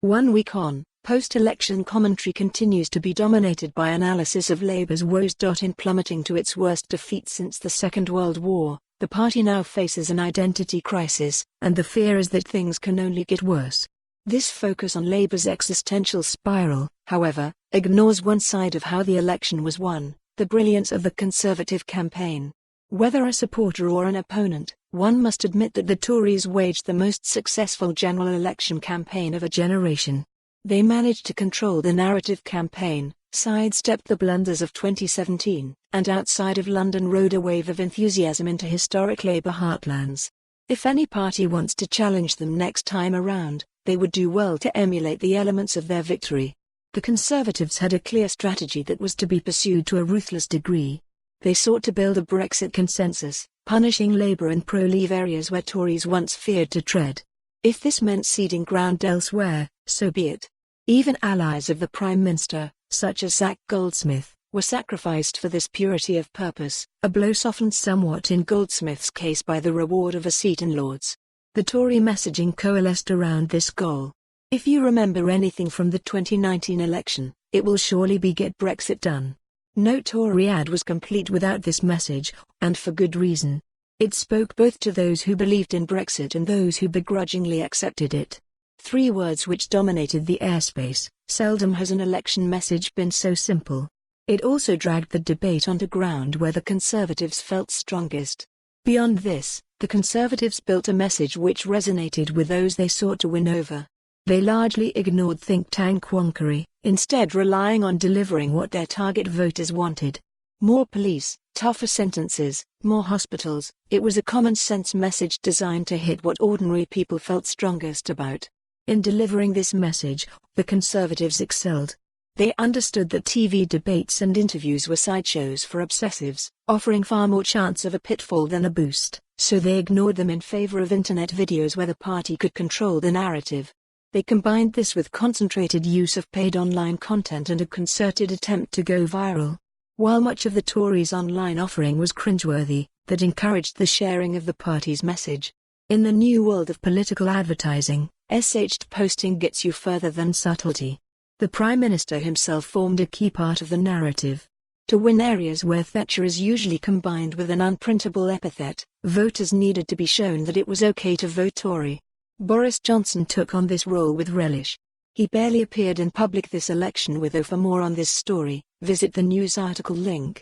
1 week on, post-election commentary continues to be dominated by analysis of Labour's woes. In plummeting to its worst defeat since the Second World War, the party now faces an identity crisis, and the fear is that things can only get worse. This focus on Labour's existential spiral, however, ignores one side of how the election was won: the brilliance of the Conservative campaign. Whether a supporter or an opponent, one must admit that the Tories waged the most successful general election campaign of a generation. They managed to control the narrative campaign, sidestepped the blunders of 2017, and outside of London rode a wave of enthusiasm into historic Labour heartlands. If any party wants to challenge them next time around, they would do well to emulate the elements of their victory. The Conservatives had a clear strategy that was to be pursued to a ruthless degree. They sought to build a Brexit consensus, punishing Labour in pro-Leave areas where Tories once feared to tread. If this meant ceding ground elsewhere, so be it. Even allies of the Prime Minster, such as Zac Goldsmith, were sacrificed for this purity of purpose, a blow softened somewhat in Goldsmith's case by the reward of a seat in Lords. The Tory messaging coalesced around this goal. If you remember anything from the 2019 election, it will surely be "Get Brexit Done." No Tory ad was complete without this message, and for good reason. It spoke both to those who believed in Brexit and those who begrudgingly accepted it. 3 words which dominated the airspace: seldom has an election message been so simple. It also dragged the debate onto ground where the Conservatives felt strongest. Beyond this, the Conservatives built a message which resonated with those they sought to win over. They largely ignored think tank wonkery, instead relying on delivering what their target voters wanted. More police, tougher sentences, more hospitals. It was a common-sense message designed to hit what ordinary people felt strongest about. In delivering this message, the Conservatives excelled. They understood that TV debates and interviews were sideshows for obsessives, offering far more chance of a pitfall than a boost, so they ignored them in favor of internet videos where the party could control the narrative. They combined this with concentrated use of paid online content and a concerted attempt to go viral. While much of the Tories' online offering was cringeworthy, that encouraged the sharing of the party's message. In the new world of political advertising, SH'd posting gets you further than subtlety. The Prime Minister himself formed a key part of the narrative. To win areas where Thatcher is usually combined with an unprintable epithet, voters needed to be shown that it was okay to vote Tory. Boris Johnson took on this role with relish. He barely appeared in public this election. For more on this story, visit the news article link.